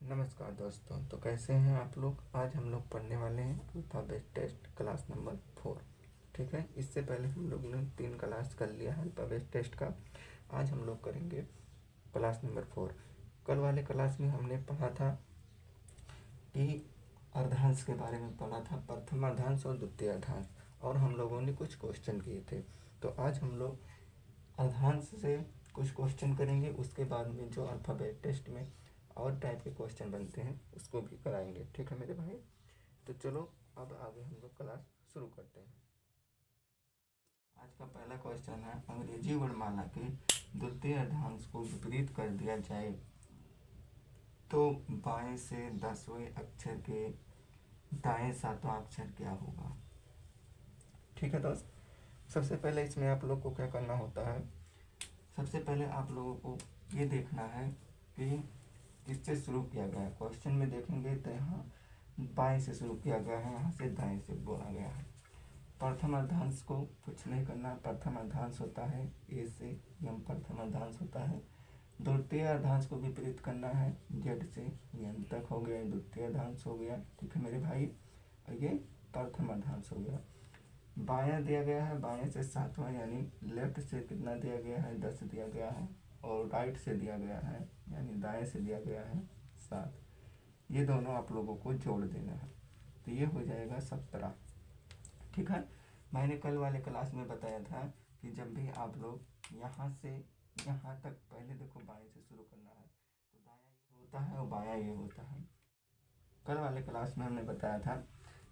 नमस्कार दोस्तों। तो कैसे हैं आप लोग। आज हम लोग पढ़ने वाले हैं अल्फ़ाबेट टेस्ट क्लास नंबर 4। ठीक है, इससे पहले हम लोग ने 3 क्लास कर लिया है अल्फ़ाबेट टेस्ट का। आज हम लोग करेंगे क्लास नंबर 4। कल वाले क्लास में हमने पढ़ा था कि अर्धांश के बारे में पढ़ा था, प्रथमार्धांश और द्वितीयार्धांश, और हम लोगों ने कुछ क्वेश्चन किए थे। तो आज हम लोग अर्धांश से कुछ क्वेश्चन करेंगे, उसके बाद में जो अल्फ़ाबेट टेस्ट में और टाइप के क्वेश्चन बनते हैं उसको भी कराएंगे। ठीक है मेरे भाई। तो चलो अब आगे हम लोग क्लास शुरू करते हैं। आज का पहला क्वेश्चन है, अंग्रेजी वर्णमाला के द्वितीय अर्धांश को विपरीत कर दिया जाए तो बाएं से 10वें अक्षर के दाएं 7वां अक्षर क्या होगा। ठीक है दोस्त, सबसे पहले इसमें आप लोग को क्या करना होता है। सबसे पहले आप लोगों को ये देखना है कि किससे शुरू किया गया है। क्वेश्चन में देखेंगे तो यहाँ बाएं से शुरू किया गया है, यहाँ से दाएं से बोला गया है। प्रथम अर्धांश को कुछ नहीं करना, प्रथम अर्धांश होता है ए से यम, प्रथम अर्धांश होता है। द्वितीय अर्धांश को विपरीत करना है, जेड से यम तक हो गया, द्वितीय अर्धांश हो गया। ठीक है मेरे भाई, और ये प्रथम अर्धांश हो गया। बायां दिया गया है, बाएं से 7वां, यानी लेफ्ट से कितना दिया गया है 10 दिया गया है, और राइट से दिया गया है यानी दाएं से दिया गया है 7। ये दोनों आप लोगों को जोड़ देना है, तो ये हो जाएगा 17। ठीक है, मैंने कल वाले क्लास में बताया था कि जब भी आप लोग यहाँ से यहाँ तक, पहले देखो बाएं से शुरू करना है, तो दायां ये होता है और बायां ये होता है। कल वाले क्लास में हमने बताया था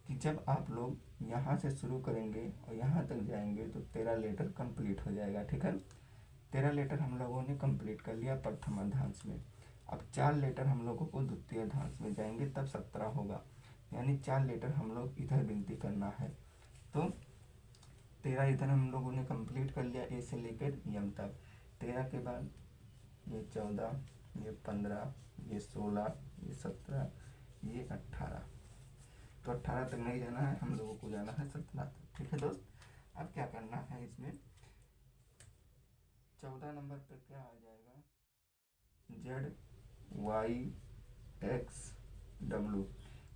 कि जब आप लोग यहाँ से शुरू करेंगे और यहाँ तक जाएंगे तो 13 लेटर कंप्लीट हो जाएगा। ठीक है, 13 लेटर हम लोगों ने कंप्लीट कर लिया प्रथम अर्धांश में। अब 4 लेटर हम लोगों को द्वितीय अर्धांश में जाएंगे तब 17 होगा, यानी 4 लेटर हम लोग इधर गिनती करना है। तो 13 इधर हम लोगों ने कंप्लीट कर लिया ए से लेकर यम तक। 13 के बाद ये 14, ये 15, ये 16, ये 17, ये 18। तो 18 तक नहीं जाना है, हम लोगों को जाना है 17 तक। ठीक है दोस्त, अब क्या करना है, इसमें 14 नंबर पे क्या आ जाएगा, जेड वाई एक्स डब्लू,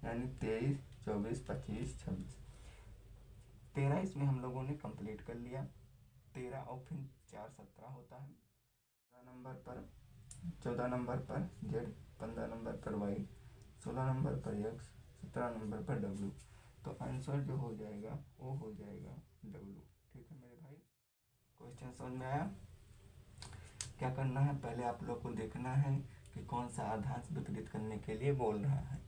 यानी 23, 24, 25, 26। 13 इसमें हम लोगों ने कंप्लीट कर लिया। 13 और फिर 4 17 होता है। 14 नंबर पर जेड, 15 नंबर पर वाई, 16 नंबर पर एक्स, 17 नंबर पर डब्लू। तो आंसर जो हो जाएगा वो हो जाएगा डब्लू। ठीक है मेरे भाई, क्वेश्चन समझ में आया। क्या करना है, पहले आप लोग को देखना है कि कौन सा अर्धांश विपरीत करने के लिए बोल रहा है।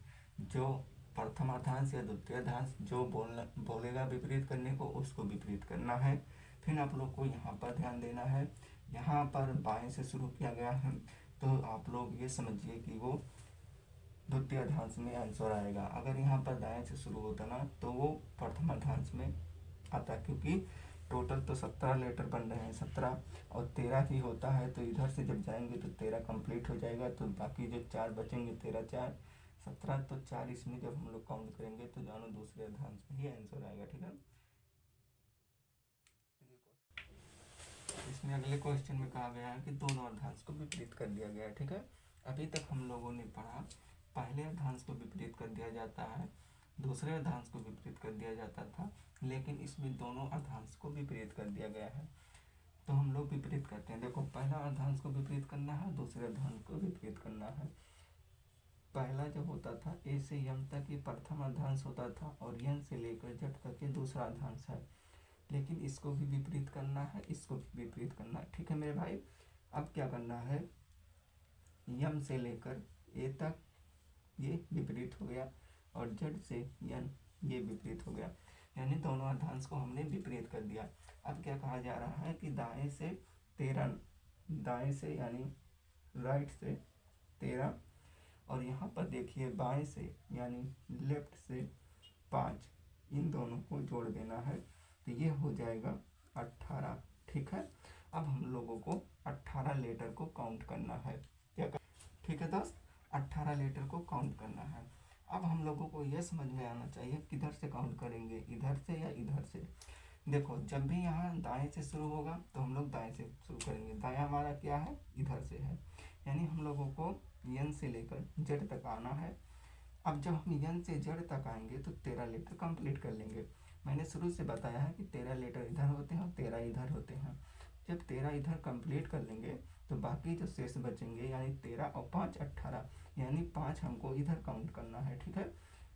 जो प्रथम अर्धांश या द्वितीय अर्धांश जो बोलेगा विपरीत करने को, उसको विपरीत करना है। फिर आप लोग को यहाँ पर ध्यान देना है, यहाँ पर बाएं से शुरू किया गया है, तो आप लोग ये समझिए कि वो द्वितीय अर्धांश में आंसर आएगा। अगर यहाँ पर दाएं से शुरू होता ना तो वो प्रथम अर्धांश में आता, क्योंकि टोटल तो 17 लेटर बन रहे हैं, 17 और 13 ही होता है। तो इधर से जब जाएंगे तो 13 कंप्लीट हो जाएगा, तो बाकी जो 4 बचेंगे, 13 4 17, तो 4 इसमें जब हम लोग काउंट करेंगे तो जानो दूसरे अर्धांश में ही आंसर आएगा। ठीक है, इसमें अगले क्वेश्चन में कहा गया है कि दोनों अर्धांश को विपरीत कर दिया गया है। ठीक है, अभी तक हम लोगों ने पढ़ा पहले अर्धांश को विपरीत कर दिया जाता है, दूसरे अर्धांश को विपरीत कर दिया जाता था, लेकिन इसमें दोनों अर्धांश को विपरीत कर दिया गया है। तो हम लोग विपरीत करते हैं। देखो, पहला अर्धांश को विपरीत करना है, दूसरे अर्धांश को विपरीत करना है। पहला जो होता था ए से यम तक ये प्रथम अर्धांश होता था, और यन से लेकर जट तक ये दूसरा अर्धांश है। लेकिन इसको भी विपरीत करना है, इसको भी विपरीत करना है। ठीक है मेरे भाई, अब क्या करना है, यम से लेकर ए तक ये विपरीत हो गया, और जड से यन ये विपरीत हो गया, यानी दोनों अर्धांश को हमने विपरीत कर दिया। अब क्या कहा जा रहा है कि दाएं से 13, दाएं से यानी राइट से 13, और यहाँ पर देखिए बाएं से यानी लेफ्ट से 5, इन दोनों को जोड़ देना है, तो ये हो जाएगा 18। ठीक है, अब हम लोगों को 18 लेटर को काउंट करना है। क्या कर... ठीक है दोस्त, 18 लेटर को काउंट करना है। अब हम लोगों को यह समझ में आना चाहिए किधर से काउंट करेंगे, इधर से या इधर से। देखो, जब भी यहाँ दाएं से शुरू होगा तो हम लोग दाएं से शुरू करेंगे। दायां हमारा क्या है, इधर से है, यानी हम लोगों को यन से लेकर जेड तक आना है। अब जब हम यन से जेड तक आएंगे तो 13 लेटर कंप्लीट कर लेंगे। मैंने शुरू से बताया है कि 13 लेटर इधर होते हैं और 13 इधर होते हैं। जब 13 इधर कंप्लीट कर लेंगे तो बाकी जो शेष बचेंगे यानी 13 और 5 18, यानी 5 हमको इधर काउंट करना है। ठीक है,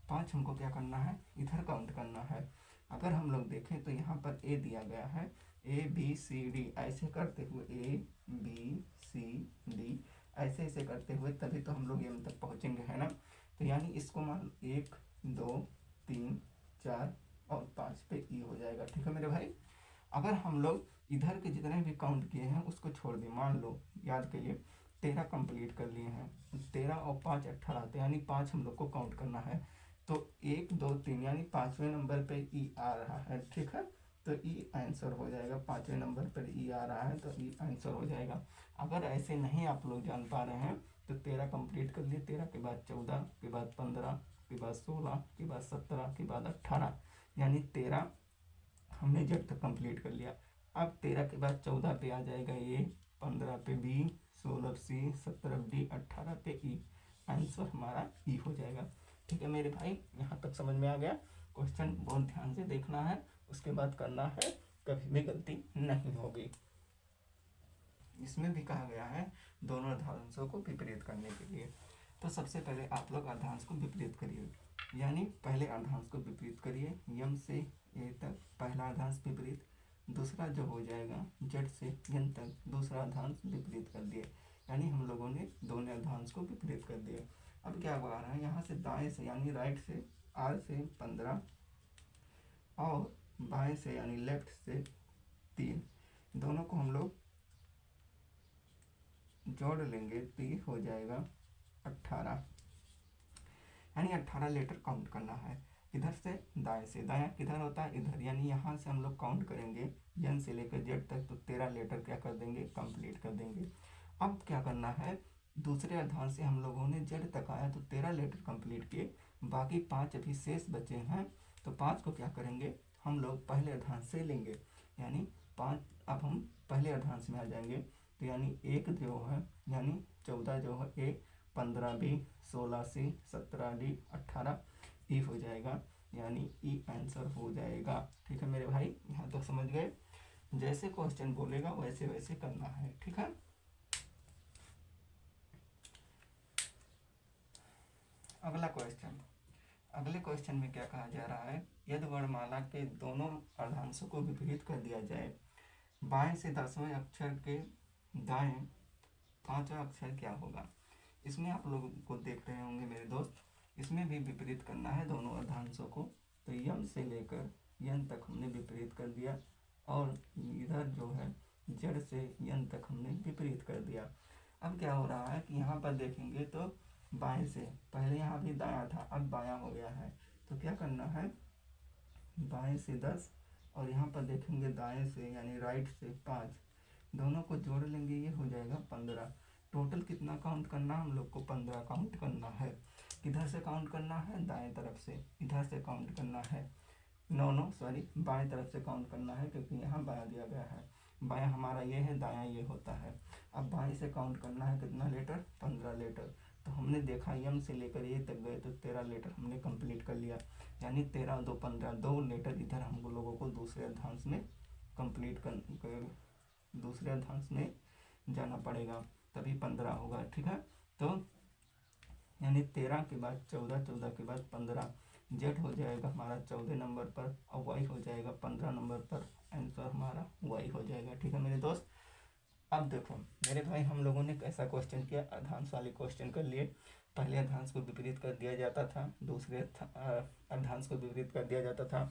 5 हमको क्या करना है, इधर काउंट करना है। अगर हम लोग देखें तो यहाँ पर ए दिया गया है, ए बी सी डी ऐसे करते हुए, ए बी सी डी ऐसे ऐसे करते हुए तभी तो हम लोग एम तक पहुँचेंगे, है ना। तो यानी इसको मान 1 2 3 4 और 5 पे ई हो जाएगा। ठीक है मेरे भाई, अगर हम लोग इधर के जितने भी काउंट किए हैं उसको छोड़ दें, मान लो याद के लिए 13 कंप्लीट कर लिए हैं, 13 और 5 18 आते हैं, यानी 5 हम लोग को काउंट करना है। तो 1 2 3 यानी 5वें नंबर पे ई आ रहा है। ठीक है, तो ई आंसर हो जाएगा। 5वें नंबर पर ई आ रहा है तो ई आंसर हो जाएगा। अगर ऐसे नहीं आप लोग जान पा रहे हैं तो 13 कंप्लीट कर लिए, 13 के बाद 14 के बाद 15 के बाद 16 के बाद 17 के बाद 18, यानी 13 हमने जब तक कंप्लीट कर लिया। अब 13 के बाद 14 पे आ जाएगा ए, 15 पे बी, 16 सी, 17 डी, 18 पे ई, आंसर हमारा ई हो जाएगा। ठीक है मेरे भाई, यहाँ तक समझ में आ गया। क्वेश्चन बहुत ध्यान से देखना है, उसके बाद करना है, कभी भी गलती नहीं होगी। इसमें भी कहा गया है दोनों अर्धांशों को विपरीत करने के लिए। तो सबसे पहले आप लोग अर्धांश को विपरीत करिए, यानी पहले अर्धांश को विपरीत करिए, यम से ए तक पहला अर्धांश विपरीत, दूसरा जो हो जाएगा जेड से एन तक दूसरा अर्धांश विपरीत कर दिए, यानी हम लोगों ने दोनों अर्धांश को विपरीत कर दिए। अब क्या आ रहा है, यहाँ से दाएं से यानी राइट से आर से 15 और बाएं से यानी लेफ्ट से 3, दोनों को हम लोग जोड़ लेंगे तो ये हो जाएगा 18, यानी 18 लेटर काउंट करना है। इधर से दाएं से, दायां किधर होता है, इधर, यानी यहाँ से हम लोग काउंट करेंगे एन से लेकर जेड तक तो 13 लेटर क्या कर देंगे, कंप्लीट कर देंगे। अब क्या करना है, दूसरे अर्धांश से हम लोगों ने जेड तक आया तो 13 लेटर कंप्लीट किए, बाकी 5 अभी शेष बचे हैं, तो 5 को क्या करेंगे हम लोग पहले अर्धांश से लेंगे, यानी 5 अब हम पहले अर्धांश में आ जाएंगे, तो यानी 1 जो है यानी 14 जो है ए, 15 बी, 16 सी, 17 डी, 18 ई हो जाएगा, यानी ई आंसर हो जाएगा। ठीक है मेरे भाई, यहाँ तक समझ गए। जैसे क्वेश्चन बोलेगा वैसे वैसे करना है। ठीक है, अगला क्वेश्चन, अगले क्वेश्चन में क्या कहा जा रहा है, यदि वर्णमाला के दोनों अर्धांशों को विपरीत कर दिया जाए, बाएं से 10वें अक्षर के दाएं 5वां अक्षर क्या होगा। इसमें आप लोगों को देख रहे होंगे मेरे दोस्त, इसमें भी विपरीत करना है दोनों अर्धांशों को। तो यम से लेकर यन तक हमने विपरीत कर दिया और इधर जो है जड़ से यन तक हमने विपरीत कर दिया। अब क्या हो रहा है कि यहाँ पर देखेंगे तो बाएं से, पहले यहाँ भी दायां था अब बायां हो गया है, तो क्या करना है, बाएं से 10 और यहाँ पर देखेंगे दाएं से यानी राइट से 5, दोनों को जोड़ लेंगे ये हो जाएगा 15। टोटल कितना काउंट करना हम लोग को, 15 काउंट करना है। किधर से काउंट करना है, दाएं तरफ से, इधर से काउंट करना है, सॉरी बाएं तरफ से काउंट करना है, क्योंकि यहाँ बायां दिया गया है, बायां हमारा ये है, दायां ये होता है। अब बाएं से काउंट करना है कितना लेटर, 15 लेटर। तो हमने देखा यम से लेकर ये तक गए तो 13 लेटर हमने कंप्लीट कर लिया, यानी 13 2 15, 2 लेटर इधर हम लोगों को दूसरे अर्धांश में कंप्लीट कर दूसरे अर्धांश में जाना पड़ेगा, तभी 15 होगा। ठीक है, तो यानी 13 के बाद 14, 14 के बाद 15, जेड हो जाएगा हमारा 14 नंबर पर और वाई हो जाएगा 15 नंबर पर, आंसर हमारा वाई हो जाएगा। ठीक है मेरे दोस्त, अब देखो मेरे भाई हम लोगों ने कैसा क्वेश्चन किया, अर्धांश वाले क्वेश्चन कर लिए। पहले अर्धांश को विपरीत कर दिया जाता था, दूसरे अर्धांश को विपरीत कर दिया जाता था,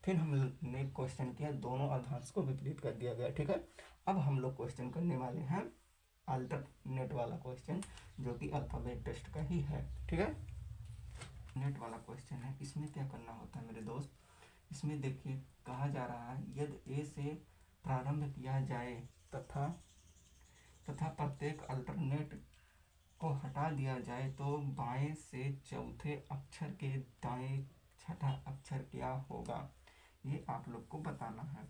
फिर हमने क्वेश्चन किया दोनों अर्धांश को विपरीत कर दिया गया। ठीक है, अब हम लोग क्वेश्चन करने वाले हैं अल्टरनेट वाला क्वेश्चन, जो कि अल्फाबेट टेस्ट का ही है। ठीक है, नेट वाला क्वेश्चन है। इसमें क्या करना होता है मेरे दोस्त, इसमें देखिए कहा जा रहा है यदि ए से प्रारंभ किया जाए तथा प्रत्येक अल्टरनेट को हटा दिया जाए तो बाएं से चौथे अक्षर के दाएं छठा अक्षर क्या होगा, ये आप लोग को बताना है।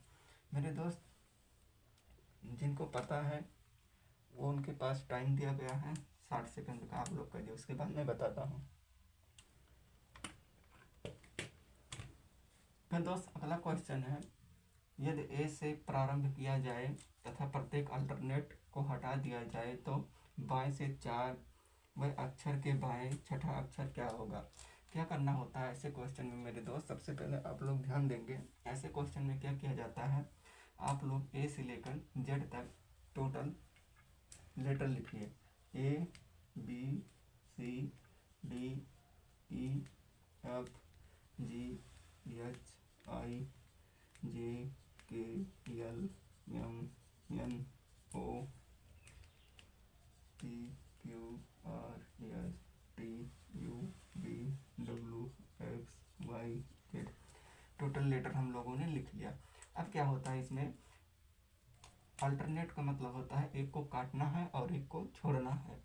मेरे दोस्त जिनको पता है वो उनके पास टाइम दिया गया है 60 सेकंड का आप लोग करिए, उसके बाद मैं बताता हूँ। फिर दोस्त अगला क्वेश्चन है, यदि ए से प्रारंभ किया जाए तथा प्रत्येक अल्टरनेट को हटा दिया जाए तो बाएं से 4वें अक्षर के बाएं छठा अक्षर क्या होगा। क्या करना होता है ऐसे क्वेश्चन में मेरे दोस्त, सबसे पहले आप लोग ध्यान देंगे ऐसे क्वेश्चन में क्या किया जाता है, आप लोग ए से लेकर जेड तक टोटल लेटर लिखिए, A B C D E F G H I J K L M N O P Q R S T U V W X Y Z. Total letter हम लोगों ने लिख लिया। अब क्या होता है इसमें, अल्टरनेट का मतलब होता है एक को काटना है और एक को छोड़ना है।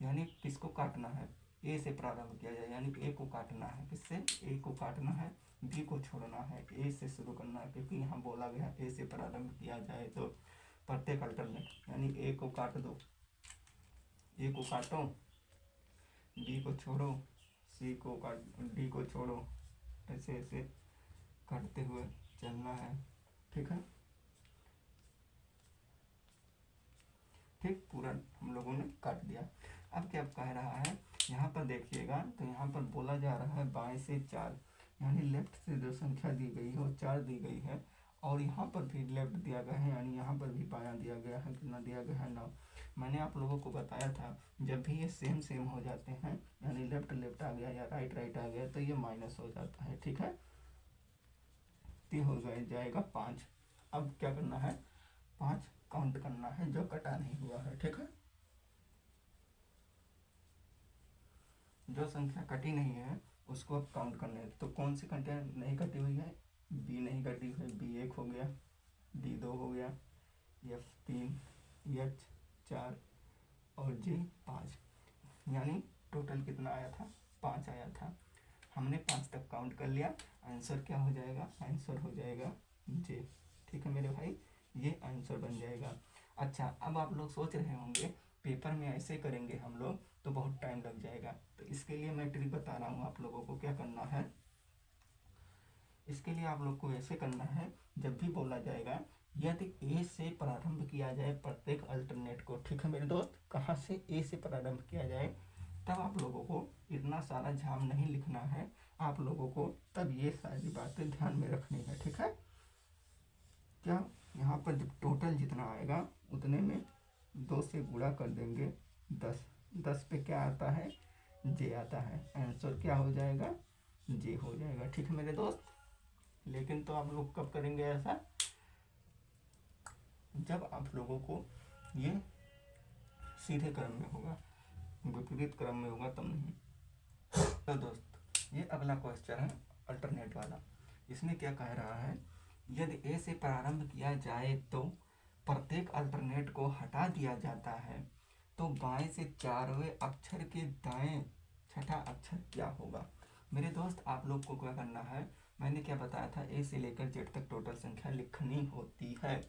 यानी किसको काटना है, ए से प्रारंभ किया जाए, यानी ए को काटना है, किससे, ए को काटना है, बी को छोड़ना है, ए से शुरू करना है, क्योंकि यहाँ बोला गया ए से प्रारंभ किया जाए तो प्रत्येक अल्टरनेट, यानी ए को काट दो, ए को काटो, बी को छोड़ो, सी को काट, डी को छोड़ो, ऐसे ऐसे काटते हुए चलना है। ठीक है, ठीक, पूरा हम लोगों ने काट दिया। अब क्या कह रहा है, यहाँ पर देखिएगा तो यहाँ पर बोला जा रहा है बाएं से 4, यानी लेफ्ट से जो संख्या दी गई है वो 4 दी गई है, और यहाँ पर भी लेफ्ट दिया गया है, यानी यहाँ पर भी बायां दिया गया है, कितना दिया गया है 9। मैंने आप लोगों को बताया था जब भी ये सेम सेम हो जाते हैं, यानी लेफ्ट लेफ्ट आ गया या राइट राइट आ गया, तो ये माइनस हो जाता है। ठीक है, तो हो जाएगा 5। अब क्या करना है, 5 काउंट करना है जो कटा नहीं हुआ है। ठीक है, जो संख्या कटी नहीं है उसको अब काउंट करना है। तो कौन सी संख्या नहीं कटी हुई है, बी नहीं कटी हुई है, बी 1 हो गया, डी 2 हो गया, एफ 3, एच 4 और जी 5, यानी टोटल कितना आया था, 5 आया था। हमने 5 तक काउंट कर लिया, आंसर क्या हो जाएगा, आंसर हो जाएगा जे। ठीक है मेरे भाई, ये आंसर बन जाएगा। अच्छा, अब आप लोग सोच रहे होंगे पेपर में ऐसे करेंगे हम लोग तो बहुत टाइम लग जाएगा, तो इसके लिए मैं ट्रिक बता रहा हूँ आप लोगों को क्या करना है। इसके लिए आप लोग को ऐसे करना है, जब भी बोला जाएगा यदि ए से प्रारंभ किया जाए प्रत्येक अल्टरनेट को, ठीक है मेरे दोस्त, कहाँ से ए से प्रारंभ किया जाए, तब आप लोगों को इतना सारा झाम नहीं लिखना है, आप लोगों को तब ये सारी बातें ध्यान में रखनी है। ठीक है, क्या यहाँ पर जब टोटल जितना आएगा उतने में 2 से गुणा कर देंगे, 10, 10 पे क्या आता है, जे आता है, आंसर क्या हो जाएगा, जे हो जाएगा। ठीक है मेरे दोस्त, लेकिन तो आप लोग कब करेंगे ऐसा, जब आप लोगों को ये सीधे क्रम में होगा, विपरीत क्रम में होगा तब नहीं। तो दोस्त ये अगला क्वेश्चन है अल्टरनेट वाला, इसमें क्या कह रहा है, यदि ए से प्रारंभ किया जाए तो प्रत्येक अल्टरनेट को हटा दिया जाता है तो बाएं से 4वें अक्षर के दाएं छठा अक्षर क्या होगा। मेरे दोस्त आप लोग को क्या करना है, मैंने क्या बताया था, ए से लेकर जेड तक टोटल संख्या लिखनी होती है।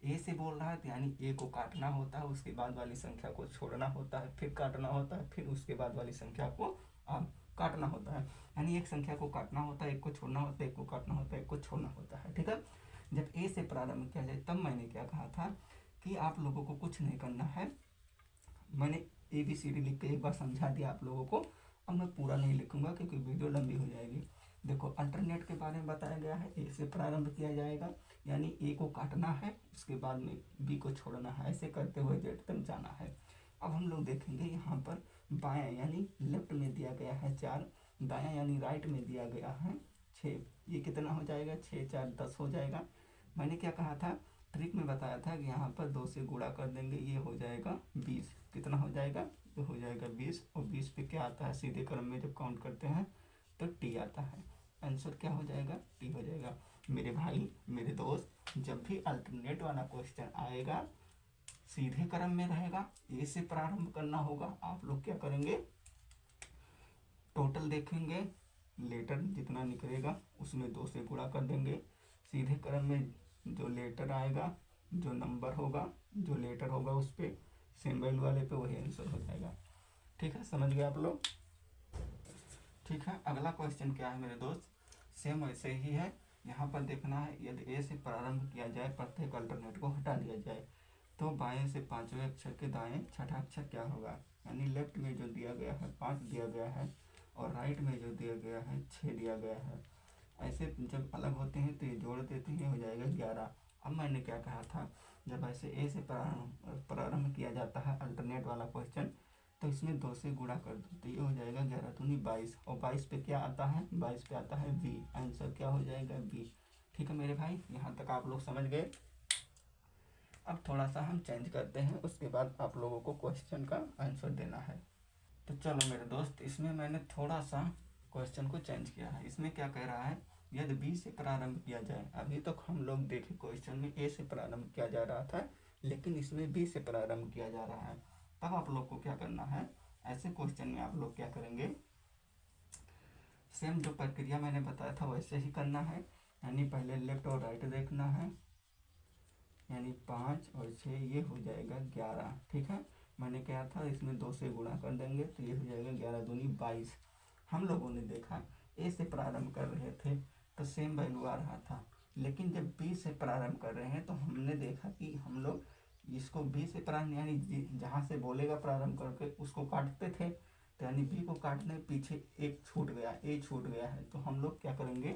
ए से बोल रहा है तो यानी ए को काटना होता है, उसके बाद वाली संख्या को छोड़ना होता है, फिर काटना होता है, फिर उसके बाद वाली संख्या को काटना होता है, यानी एक संख्या को काटना होता है, एक को छोड़ना होता है, एक को काटना होता है, एक को छोड़ना होता है। ठीक है, जब ए से प्रारंभ किया जाए तब मैंने क्या कहा था कि आप लोगों को कुछ नहीं करना है, मैंने ABCD लिख के एक बार समझा दिया आप लोगों को, अब मैं पूरा नहीं लिखूंगा क्योंकि वीडियो लंबी हो जाएगी। देखो अल्टरनेट के बारे में बताया गया है, ए से प्रारंभ किया जाएगा, यानी ए को काटना है, उसके बाद में बी को छोड़ना है, ऐसे करते हुए जेड तक जाना है। अब हम लोग देखेंगे यहाँ पर बायां यानी लेफ्ट में दिया गया है 4, दायां यानी राइट में दिया गया है 6, ये कितना हो जाएगा, 6 4 10 हो जाएगा। मैंने क्या कहा था, ट्रिक में बताया था कि यहाँ पर 2 से गुणा कर देंगे, ये हो जाएगा 20, कितना हो जाएगा, ये हो जाएगा 20, और 20 पे क्या आता है, सीधे क्रम में जब काउंट करते हैं तो टी आता है, आंसर क्या हो जाएगा, टी हो जाएगा। मेरे भाई मेरे दोस्त, जब भी अल्टरनेट वाला क्वेश्चन आएगा सीधे क्रम में रहेगा, ए से प्रारंभ करना होगा, आप लोग क्या करेंगे, टोटल देखेंगे, लेटर जितना निकलेगा उसमें 2 से गुणा कर देंगे, सीधे क्रम में जो लेटर आएगा, जो नंबर होगा, जो लेटर होगा उस पर सेम वैल्यू वाले पे वही आंसर हो जाएगा। ठीक है, समझ गए आप लोग। ठीक है, अगला क्वेश्चन क्या है मेरे दोस्त, सेम वैसे ही है। यहाँ पर देखना है, यदि ए से प्रारंभ किया जाए, प्रत्येक अल्टरनेट को हटा दिया जाए, तो बाएं से पांचवें अक्षर के दाएं छठा अक्षर क्या होगा। यानी लेफ्ट में जो दिया गया है 5 दिया गया है, और राइट में जो दिया गया है 6 दिया गया है। ऐसे जब अलग होते हैं तो ये जोड़ देते हैं, हो जाएगा 11। अब मैंने क्या कहा था, जब ऐसे ए से प्रारंभ किया जाता है अल्टरनेट वाला क्वेश्चन, तो इसमें 2 से गुणा कर दो, तो ये हो जाएगा 11 दूनी 22, और 22 पे क्या आता है, 22 पे आता है बी। आंसर क्या हो जाएगा, बी। ठीक है मेरे भाई, यहाँ तक आप लोग समझ गए। अब थोड़ा सा हम चेंज करते हैं, उसके बाद आप लोगों को क्वेश्चन का आंसर देना है। तो चलो मेरे दोस्त, इसमें मैंने थोड़ा सा क्वेश्चन को चेंज किया है। इसमें क्या कह रहा है, यदि बी से प्रारंभ किया जाए। अभी तक हम लोग देखे क्वेश्चन में ए से प्रारंभ किया जा रहा था, लेकिन इसमें बी से प्रारंभ किया जा रहा है। तब आप लोग को क्या करना है, ऐसे क्वेश्चन में आप लोग क्या करेंगे, सेम जो प्रक्रिया मैंने बताया था वैसे ही करना है। यानी पहले लेफ्ट और राइट देखना है, यानी 5 और 6 ये हो जाएगा 11। ठीक है, मैंने कहा था इसमें 2 से गुणा कर देंगे तो ये हो जाएगा 11 दूनी 22। हम लोगों ने देखा ए से प्रारंभ कर रहे थे तो सेम वैल्यू आ रहा था, लेकिन जब बी से प्रारंभ कर रहे हैं तो हमने देखा कि हम लोग इसको बी से प्रारंभ, यानी जहाँ से बोलेगा प्रारंभ करके उसको काटते थे, तो यानी बी को काटने पीछे एक छूट गया, ए छूट गया है, तो हम लोग क्या करेंगे,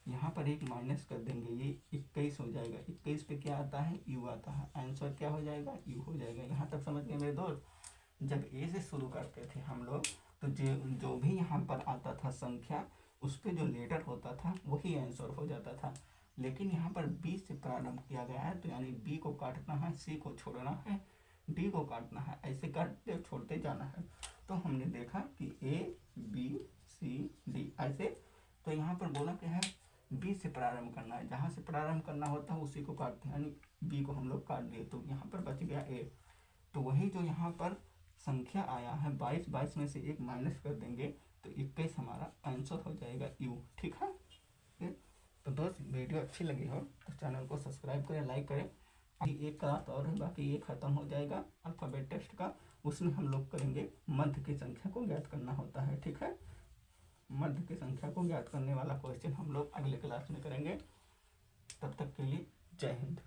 यहाँ पर एक माइनस कर देंगे, ये 21 हो जाएगा। 21 पे क्या आता है, यू आता है। आंसर क्या हो जाएगा, यू हो जाएगा। यहाँ तक समझ गए मेरे दोस्त। जब ए से शुरू करते थे हम लोग, तो जो भी यहाँ पर आता था संख्या, उस पर जो लेटर होता था वही आंसर हो जाता था। लेकिन यहाँ पर बी से प्रारंभ किया गया है, तो यानी बी को काटना है, सी को छोड़ना है, डी को काटना है, ऐसे काटते छोड़ते जाना है। तो हमने देखा कि ए बी सी डी ऐसे, तो यहाँ पर बोला क्या है, बी से प्रारंभ करना है, जहाँ से प्रारंभ करना होता है उसी को काटते हैं, यानी बी को हम लोग काट दिए, तो यहाँ पर बच गया ए। तो वही जो यहाँ पर संख्या आया है 22, 22 में से एक माइनस कर देंगे तो 21 हमारा आंसर हो जाएगा यू। ठीक है, तो दोस्त वीडियो अच्छी लगी हो तो चैनल को सब्सक्राइब करें, लाइक करें। अभी एक क्लास और है, बाकी ये खत्म हो जाएगा अल्फ़ाबेट टेस्ट का, उसमें हम लोग करेंगे मध्य की संख्या को ज्ञात करना होता है। ठीक है, मध्य की संख्या को ज्ञात करने वाला क्वेश्चन हम लोग अगले क्लास में करेंगे। तब तक के लिए जय हिंद।